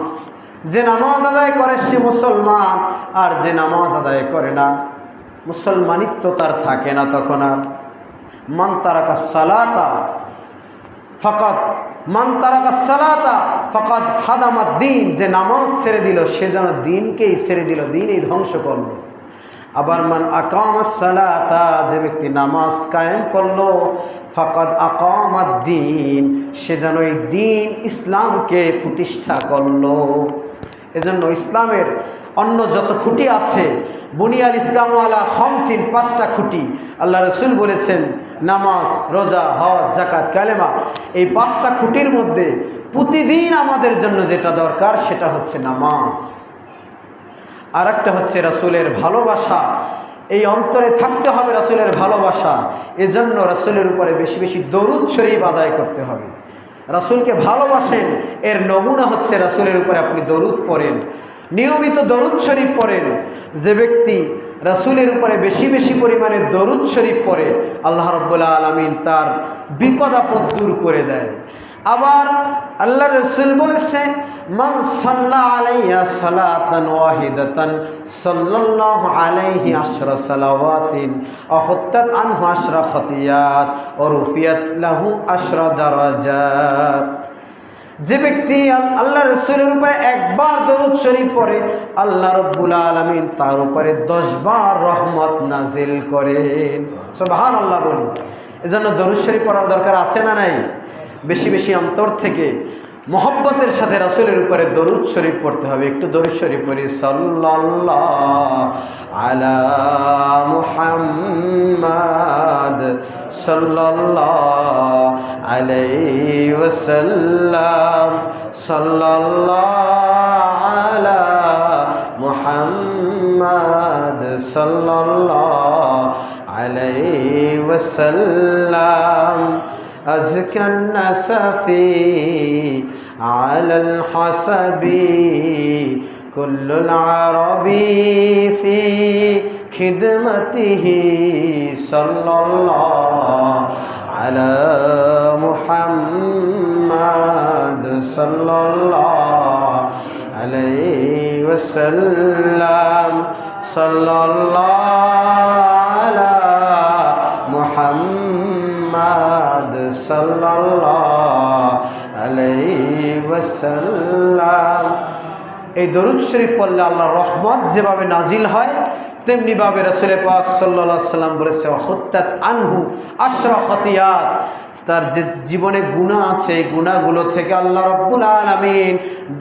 যে নামাজ আদায় করে সে মুসলমান, আর যে নামাজ আদায় করে না, মুসলমানিত্ব তার থাকে না তখন আর। মান তারাকাস সালাতা ফাকাদ মান তারাকাস সালাতা ফাকাদ হাদামাদ দ্বীন, যে নামাজ ছেড়ে দিল সে যেন দ্বীনকেই ছেড়ে দিল, দ্বীনই ধ্বংস করলো। আবার মান আকামাস সালাতা, যে ব্যক্তি নামাজ কায়েম করলো, ফাকাদ আকামাদ দ্বীন, সে যেন এই দ্বীন ইসলামকে প্রতিষ্ঠা করলো। এজন্য ইসলামের অন্য যত খুঁটি আছে, বুনিয়াল ইসলাম আলা খামসিন, 5টা খুঁটি আল্লাহ রসুল বলেছেন, নামাজ, রোজা, হজ, যাকাত, কালেমা। এই 5টা খুঁটির মধ্যে প্রতিদিন আমাদের জন্য যেটা দরকার সেটা হচ্ছে নামাজ। আর একটা হচ্ছে রাসূলের ভালোবাসা। এই অন্তরে থাকতে হবে রাসূলের ভালোবাসা। এজন্য রাসূলের উপরে বেশি বেশি দরুদ শরীফ আদায় করতে হবে। রাসূলকে ভালোবাসেন, এর নমুনা হচ্ছে রাসূলের উপরে আপনি দরুদ পড়েন, নিয়মিত দরুদ শরীফ পড়েন। যে ব্যক্তি রাসূলের উপরে বেশি বেশি পরিমাণে দরুদ শরীফ পড়ে, আল্লাহ রাব্বুল আলামিন তার বিপদ আপদ দূর করে দেয়। আবার আল্লাহ রাসূল বলেছে, মান সাল্লা আলাইয়া সালাতান ওয়াহিদাতান সাল্লাল্লাহু আলাইহি আশরা সালাওয়াতিন আহুত্তাত আনহু আশরা খাতিয়াত ওয়া রুফিয়াত লাহু আশরা দারাজাত। যে ব্যক্তি আল্লাহ রাসূলের উপরে একবার দরুদ শরীফ পড়ে, আল্লাহ রাব্বুল আলামিন তার উপরে 10 বার রহমত নাজিল করেন। সুবহানাল্লাহ বলি। এজন্য দরুদ শরীফ পড়ার দরকার আছে না নাই? বেশি বেশি অন্তর থেকে মোহব্বতের সাথে রাসূলের উপরে দরুদ শরীফ পড়তে হবে। একটু দরুদ শরীফ পড়ি, সাল্লাল্লাহু আলা মুহাম্মাদ সাল্লাল্লাহু আলাইহি ওয়াসাল্লাম, সাল্লাল্লাহু আলা মুহাম্মাদ সাল্লাল্লাহু আলাইহি ওয়াসাল্লাম। أزكى النسف على الحسب كل العرب في خدمته صلى الله على محمد صلى الله عليه وسلم صلى الله على محمد সাল্লাল্লাহু আলাইহি ওয়াসাল্লাম। এই দরুদ শরীফ পড়লে আল্লাহর রহমত যেভাবে নাজিল হয়, তেমনি ভাবে রাসূল পাক সাল্লাল্লাহু আলাইহি ওয়াসাল্লাম বলেছে, হুত্তাত আনহু আশরা খাতিয়াত। তার যে জীবনে গুনাহ আছে, এই গুনাহগুলো থেকে আল্লাহ রাব্বুল আলামিন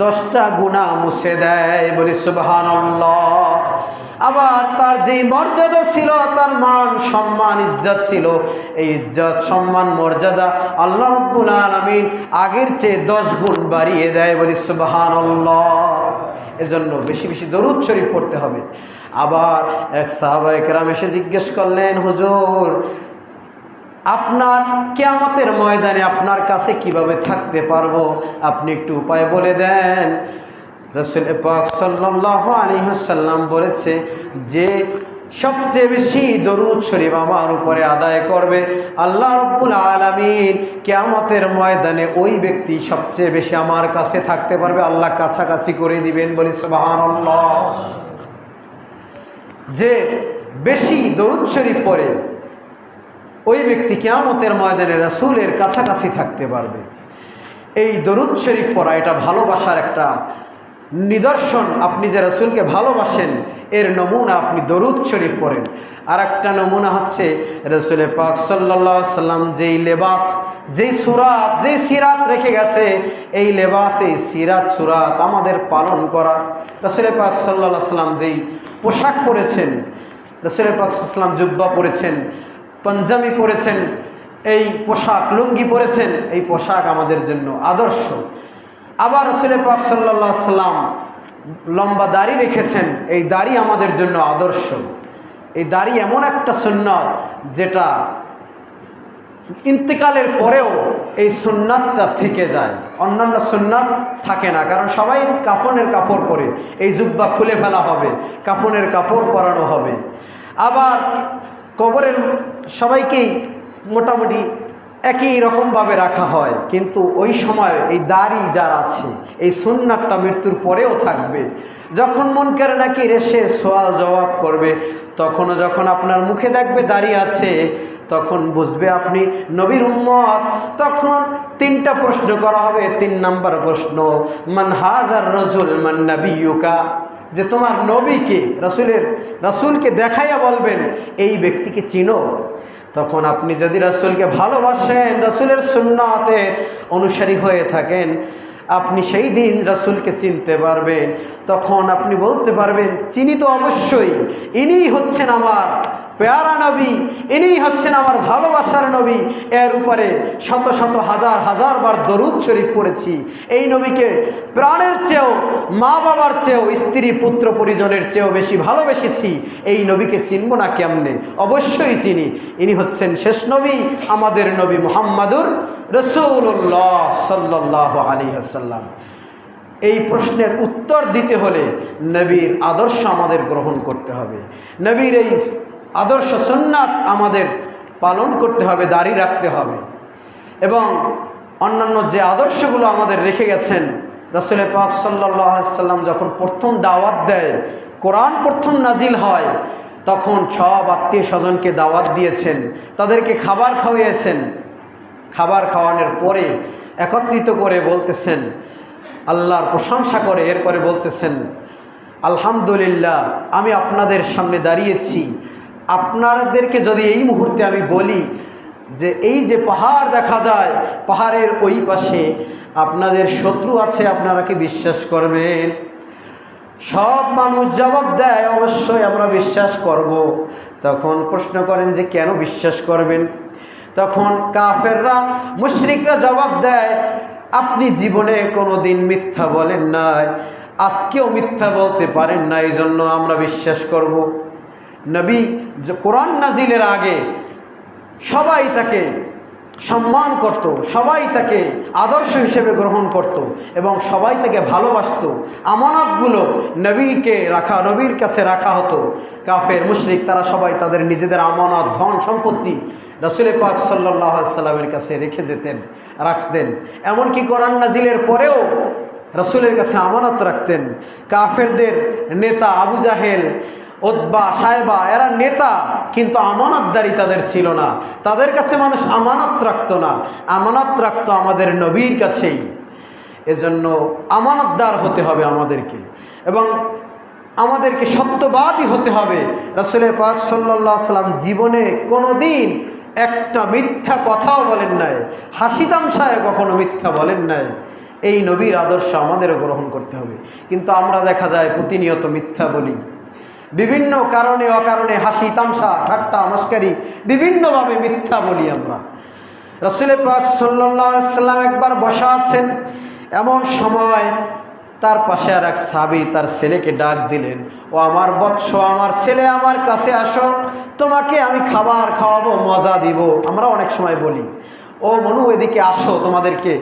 10টা গুনাহ মুছে দেয়। বলি সুবহানাল্লাহ। আবার তার যেই মর্যাদা ছিল, তার মান সম্মান ইজ্জত ছিল, এই ইজ্জত সম্মান মর্যাদা আল্লাহ রাব্বুল আলামিন আগের চেয়ে 10 গুণ বাড়িয়ে দেয়। বলি সুবহানাল্লাহ। এজন্য বেশি বেশি দরুদ শরীফ পড়তে হবে। আবার এক সাহাবায়ে কেরাম এসে জিজ্ঞেস করলেন, হুজুর আপনার কিয়ামতের ময়দানে আপনার কাছে কিভাবে থাকতে পারবো, আপনি একটু উপায় বলে দেন। রাসূল পাক সাল্লাল্লাহু আলাইহি ওয়াসাল্লাম বলেছে, যে সবচেয়ে বেশি দরুদ শরীফ আমার উপরে আদায় করবে, আল্লাহ রাব্বুল আলামিন কিয়ামতের ময়দানে ওই ব্যক্তি সবচেয়ে বেশি আমার কাছে থাকতে পারবে, আল্লাহ কাছাকাছি করে দিবেন। বলি সুবহানাল্লাহ। যে বেশি দরুদ শরীফ পড়ে ওই ব্যক্তি কিয়ামতের ময়দানে রাসূলের কাছাকাছি থাকতে পারবে। এই দরুদ শরীফ পড়া এটা ভালোবাসার একটা নিদর্শন। আপনি যে রাসূলকে ভালোবাসেন এর নমুনা আপনি দরুদ শরীফ পড়েন। আর একটা নমুনা হচ্ছে রাসূল পাক সাল্লাল্লাহু আলাইহি ওয়াসাল্লাম যেই লেবাস, যেই সুরাত, যেই সিরাত রেখে গেছে, এই লেবাস, এই সিরাত সুরাত আমাদের পালন করা। রাসূল পাক সাল্লাল্লাহু আলাইহি ওয়াসাল্লাম যেই পোশাক পরেছেন, রাসূল পাক সাল্লাল্লাহু আলাইহি ওয়াসাল্লাম জুব্বা পরেছেন, পাঞ্জাবি পরেছেন, এই পোশাক লুঙ্গি পরেছেন, এই পোশাক আমাদের জন্য আদর্শ। আবার রাসূল পাক সাল্লাল্লাহু আলাইহি ওয়াসাল্লাম লম্বা দাড়ি রেখেছেন, এই দাড়ি আমাদের জন্য আদর্শ। এই দাড়ি এমন একটা সুন্নাত যেটা ইন্তেকালের পরেও এই সুন্নাতটা থেকে যায়, অন্যান্য সুন্নাত থাকে না। কারণ সবাই কাফনের কাপড় পরে, এই জুব্বা খুলে ফেলা হবে, কাফনের কাপড় পরানো হবে। আবার কবরের সবাইকেই মোটামুটি একই রকমভাবে রাখা হয়, কিন্তু ওই সময় এই দাড়ি যার আছে, এই সুন্নাতটা মৃত্যুর পরেও থাকবে। যখন মুনকার নাকির এসে সওয়াল জবাব করবে, তখনও যখন আপনার মুখে দেখবে দাড়ি আছে, তখন বুঝবে আপনি নবীর উম্মত। তখন 3টা প্রশ্ন করা হবে। 3 নাম্বার প্রশ্ন, মান হাযার রাজুল মান নাবিয়ুকা, যে তোমার নবীকে, রাসূলকে দেখাইয়া বলবেন এই ব্যক্তিকে চিনো। তখন আপনি যদি রাসূলকে ভালোবাসেন, রাসূলের সুন্নাতের অনুসারী হয়ে থাকেন, আপনি সেই দিন রাসূলকে চিনতে পারবেন। তখন আপনি বলতে পারবেন, চিনি তো অবশ্যই, ইনিই হচ্ছেন আমার পেয়ারা নবী, ইনিই হচ্ছেন আমার ভালোবাসার নবী। এর উপরে শত শত হাজার হাজার বার দরুদ শরীফ পড়েছি। এই নবীকে প্রাণের চেয়েও, মা বাবার চেয়েও, স্ত্রী পুত্র পরিজনের চেয়েও বেশি ভালোবেসেছি। এই নবীকে চিনব না কেমনে? অবশ্যই চিনি। ইনি হচ্ছেন শেষ নবী, আমাদের নবী মুহাম্মাদুর রাসূলুল্লাহ সাল্লাল্লাহু আলাইহি ওয়াসাল্লাম। এই প্রশ্নের উত্তর দিতে হলে নবীর আদর্শ আমাদের গ্রহণ করতে হবে, নবীর এই আদর্শ সুন্নাত আমাদের পালন করতে হবে, দাড়ি রাখতে হবে। এবং অন্যান্য যে আদর্শগুলো আমাদের রেখে গেছেন, রাসূল পাক সাল্লাল্লাহু আলাইহি ওয়াসাল্লাম যখন প্রথম দাওয়াত দেয়, কোরআন প্রথম নাজিল হয়, তখন সব আত্মীয় স্বজনকে দাওয়াত দিয়েছেন, তাদেরকে খাবার খাওয়িয়েছেন। খাবার খাওয়ানোর পরে একত্রিত করে বলতেছেন, আল্লাহর প্রশংসা করে এরপরে বলতেছেন, আলহামদুলিল্লাহ, আমি আপনাদের সামনে দাঁড়িয়েছি। আপনাদেরকে যদি এই মুহূর্তে আমি বলি যে এই যে পাহাড় দেখা যায়, পাহাড়ের ওই পাশে আপনাদের শত্রু আছে, আপনারা কি বিশ্বাস করবেন? সব মানুষ জবাব দেয়, অবশ্যই আমরা বিশ্বাস করব। তখন প্রশ্ন করেন যে কেন বিশ্বাস করবেন? তখন কাফেররা, মুশরিকরা জবাব দেয়, আপনি জীবনে কোনো দিন মিথ্যা বলেন নাই, আজকেও মিথ্যা বলতে পারেন না, এই জন্য আমরা বিশ্বাস করব। নবী কোরআন নাজিলের আগে সবাই তাকে সম্মান করত, সবাই তাকে আদর্শ হিসেবে গ্রহণ করত এবং সবাই তাকে ভালোবাসত। আমানতগুলো নবীকে রাখা, নবীর কাছে রাখা হতো। কাফের মুশরিক তারা সবাই তাদের নিজেদের আমানত, ধন সম্পত্তি রাসূল পাক সাল্লাল্লাহু আলাইহি ওয়াসাল্লামের কাছে রেখে যেতেন, রাখতেন। এমনকি কোরআন নাজিলের পরেও রাসূলের কাছে আমানত রাখতেন। কাফেরদের নেতা আবু জাহেল, উতবা, সায়বা, এরা নেতা, কিন্তু আমানতদারি তাদের ছিল না। তাদের কাছে মানুষ আমানত রাখত না, আমানত রাখত আমাদের নবীর কাছেই। এজন্য আমানতদার হতে হবে আমাদেরকে, এবং আমাদেরকে সত্যবাদী হতে হবে। রাসূল পাক সাল্লাল্লাহু আলাইহি ওয়াসাল্লাম জীবনে কোনো দিন একটা মিথ্যা কথাও বলেন নাই, হাসি তামশায় কখনো মিথ্যা বলেন নাই। এই নবীর আদর্শ আমাদেরও গ্রহণ করতে হবে। কিন্তু আমরা দেখা যায় প্রতিনিয়ত মিথ্যা বলি, বিভিন্ন কারণে অকারণে হাসি তামসা, ঠাট্টা মস্কারি, বিভিন্নভাবে মিথ্যা বলি আমরা। রাসূল পাক সাল্লাল্লাহু আলাইহি ওয়াসাল্লাম একবার বসা আছেন, এমন সময় তার পাশে আর এক সাহাবী তার ছেলেকে ডাক দিলেন, ও আমার বৎস, আমার ছেলে, আমার কাছে আসো, তোমাকে আমি খাবার খাওয়াবো, মজা দিব। আমরা অনেক সময় বলি, ও মনু এদিকে আসো, তোমাদেরকে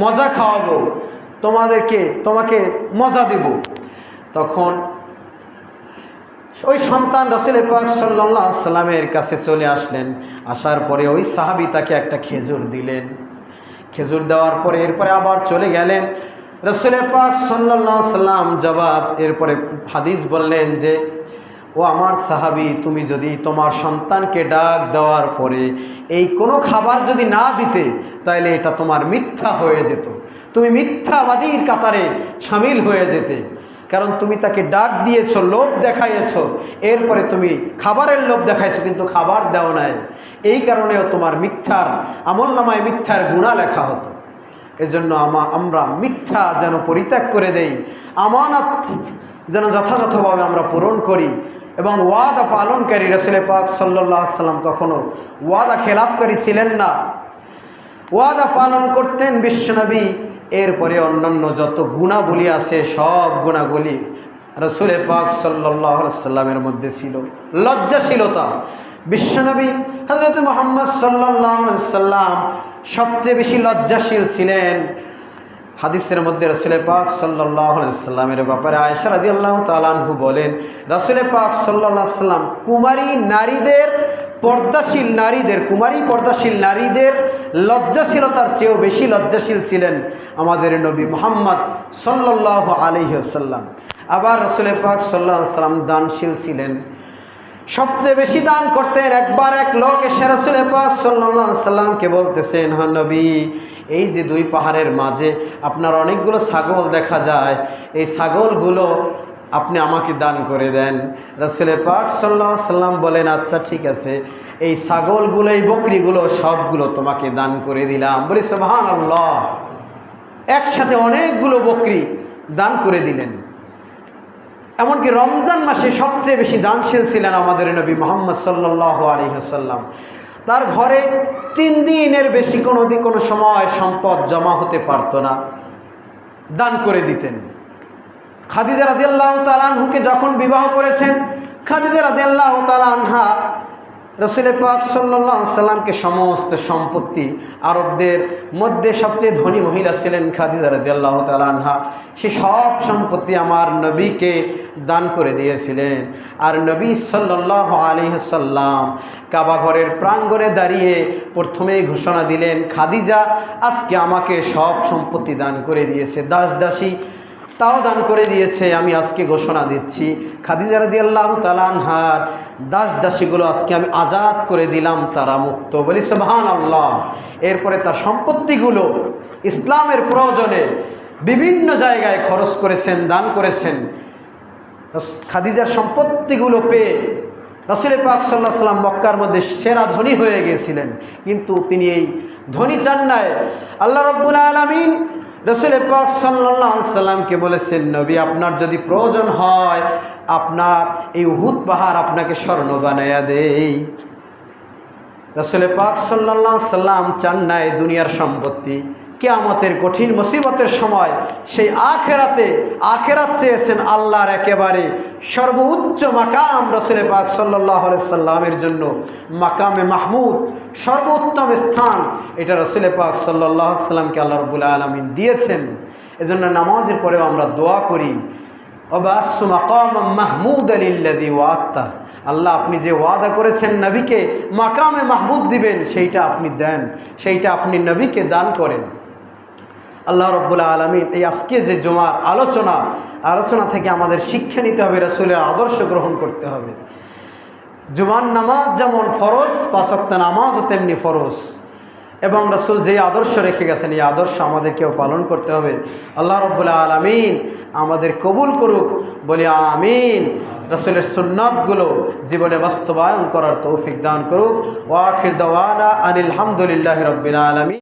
মজা খাওয়াবো, তোমাকে মজা দিব। তখন ওই সন্তান রাসূল পাক সাল্লাল্লাহু আলাইহি ওয়াসাল্লামের কাছে চলে আসলেন। আসার পরে ওই সাহাবী তাকে একটা খেজুর দিলেন। খেজুর দেওয়ার পরে এরপরে আবার চলে গেলেন। রাসূল পাক সাল্লাল্লাহু আলাইহি ওয়াসাল্লাম জবাব, এরপরে হাদিস বললেন যে, ও আমার সাহাবী, তুমি যদি তোমার সন্তানকে ডাক দেওয়ার পরে এই কোনো খাবার যদি না দিতে, তাহলে এটা তোমার মিথ্যা হয়ে যেত, তুমি মিথ্যাবাদীর কাতারে শামিল হয়ে যেতে। কারণ তুমি তাকে ডাক দিয়েছো, লোভ দেখাইয়েছো, এরপরে তুমি খাবারের লোভ দেখাইছো, কিন্তু খাবার দাও নাই। এই কারণেও তোমার মিথ্যার আমলনামায় মিথ্যার গুনাহ লেখা হতো। এজন্য আমরা মিথ্যা যেন পরিত্যাগ করে দেই, আমানত যেন যথাযথভাবে আমরা পূরণ করি এবং ওয়াদা পালনকারী। রাসূল পাক সাল্লাল্লাহু আলাইহি ওয়াসাল্লাম কখনো ওয়াদা খেলাফকারী ছিলেন না, ওয়াদা পালন করতেন বিশ্বনবী। এরপরে অন্যান্য যত গুণাবলী আছে, সব গুণাবলী রাসূল পাক সাল্লাল্লাহু আলাইহি ওয়াসাল্লামের মধ্যে ছিল। লজ্জাশীলতা, বিশ্বনবী হযরত মুহাম্মদ সাল্লাল্লাহু আলাইহি ওয়াসাল্লাম সবচেয়ে বেশি লজ্জাশীল ছিলেন। হাদিসের মধ্যে রাসূল পাক সাল্লাল্লাহু আলাইহি ওয়াসাল্লামের ব্যাপারে আয়েশা রাদিয়াল্লাহু তাআলা আনহু বলেন, রাসূল পাক সাল্লাল্লাহু আলাইহি ওয়াসাল্লাম কুমারী নারীদের, পর্দাশীল নারীদের, কুমারী পর্দাশীল নারীদের লজ্জাশীলতার চেয়েও বেশি লজ্জাশীল ছিলেন আমাদের নবী মুহাম্মদ সাল্লাল্লাহু আলাইহি ওয়াসাল্লাম। আবার রাসূল পাক সাল্লাল্লাহু আলাইহি ওয়াসাল্লাম দানশীল ছিলেন, সবচেয়ে বেশি দান করতেন। একবার এক লোক এসে রাসূল পাক সাল্লাল্লাহু আলাইহি ওয়াসাল্লামকে বলতেছেন, হ্যাঁ নবী, এই যে দুই পাহাড়ের মাঝে আপনার অনেকগুলো ছাগল দেখা যায়, এই ছাগলগুলো আপনি আমাকে দান করে দেন। রাসূল পাক সাল্লাল্লাহু আলাইহি ওয়াসাল্লাম বলেন, আচ্ছা ঠিক আছে, এই ছাগলগুলো, এই বকরিগুলো সবগুলো তোমাকে দান করে দিলাম। বলি সুবহানাল্লাহ। একসাথে অনেকগুলো বকরি দান করে দিলেন। এমনকি রমজান মাসে সবচেয়ে বেশি দানশীল ছিলেন আমাদের নবী মুহাম্মদ সাল্লাল্লাহু আলাইহি ওয়াসাল্লাম। তার ঘরে 3 দিনের বেশি কোনো সময় সম্পদ জমা হতে পারত না, দান করে দিতেন। খাদিজা রাদিয়াল্লাহু তাআলা আনহুকে যখন বিবাহ করেছেন, খাদিজা রাদিয়াল্লাহু তাআলা আনহা রাসূল পাক সাল্লাল্লাহু আলাইহি সাল্লামকে সমস্ত সম্পত্তি, আরবদের মধ্যে সবচেয়ে ধনী মহিলা ছিলেন খাদিজা রাদিয়াল্লাহু তাআলা আনহা, সে সব সম্পত্তি আমার নবীকে দান করে দিয়েছিলেন। আর নবী সাল্লাল্লাহু আলাইহি সাল্লাম কাবা ঘরের প্রাঙ্গণে দাঁড়িয়ে প্রথমেই ঘোষণা দিলেন, খাদিজা আজকে আমাকে সব সম্পত্তি দান করে দিয়েছে, দাস দাসী তাও দান করে দিয়েছে। আমি আজকে ঘোষণা দিচ্ছি, খাদিজা রাদিয়াল্লাহু তাআলা আনহার দাস দাসীগুলো আজকে আমি আজাদ করে দিলাম, তারা মুক্ত। বলি সুবহানাল্লাহ। এরপরে তার সম্পত্তিগুলো ইসলামের প্রয়োজনে বিভিন্ন জায়গায় খরচ করেছেন, দান করেছেন। খাদিজার সম্পত্তিগুলো পেয়ে রাসূল পাক সাল্লাল্লাহু আলাইহি ওয়াসাল্লাম মক্কার মধ্যে সেরা ধনী হয়ে গিয়েছিলেন, কিন্তু তিনি এই ধনী চান নাই। আল্লাহ রাব্বুল আলামিন রাসূল পাক সাল্লাল্লাহু আলাইহি ওয়াসাল্লামকে বলেছেন, নবী আপনার যদি প্রয়োজন হয় আপনার এই উহুদ পাহাড় আপনাকে স্বর্ণ বানায়া দেই। রাসূল পাক সাল্লাল্লাহু আলাইহি ওয়াসাল্লাম চান নাই দুনিয়ার সম্পত্তি। কিয়ামতের কঠিন মুসিবতের সময় সেই আখেরাত চেয়েছেন আল্লাহর একেবারে সর্বোচ্চ মাকাম রাসূল পাক সাল্লাল্লাহু আলাইহি ওয়াসাল্লামের জন্য মাকামে মাহমুদ, সর্বোত্তম স্থান, এটা রাসূল পাক সাল্লাল্লাহু আলাইহি ওয়াসাল্লামকে আল্লাহ রাব্বুল আলামিন দিয়েছেন। এজন্য নামাজের পরেও আমরা দোয়া করি, ওয়াবাসু মাকামান মাহমুদা লিল্লাযী ওয়া'আদতা, আল্লাহ আপনি যে ওয়াদা করেছেন নবীকে মাকামে মাহমুদ দিবেন, সেইটা আপনি দেন, সেইটা আপনি নবীকে দান করেন। আল্লাহ রাব্বুল আলামিন এই আজকে যে জুমার আলোচনা থেকে আমাদের শিক্ষা নিতে হবে, রাসূলের আদর্শ গ্রহণ করতে হবে। জুমার নামাজ যেমন ফরজ, 5 ওয়াক্ত নামাজও তেমনি ফরজ, এবং রাসূল যে আদর্শ রেখে গেছেন এই আদর্শ আমাদেরকেও পালন করতে হবে। আল্লাহ রাব্বুল আলামিন আমাদের কবুল করুক, বলি আমিন। রাসূলের সুন্নাতগুলো জীবনে বাস্তবায়ন করার তৌফিক দান করুক। ওয়া আখির দাওয়ানা আনিল হামদুলিল্লাহি রাব্বিল আলামিন।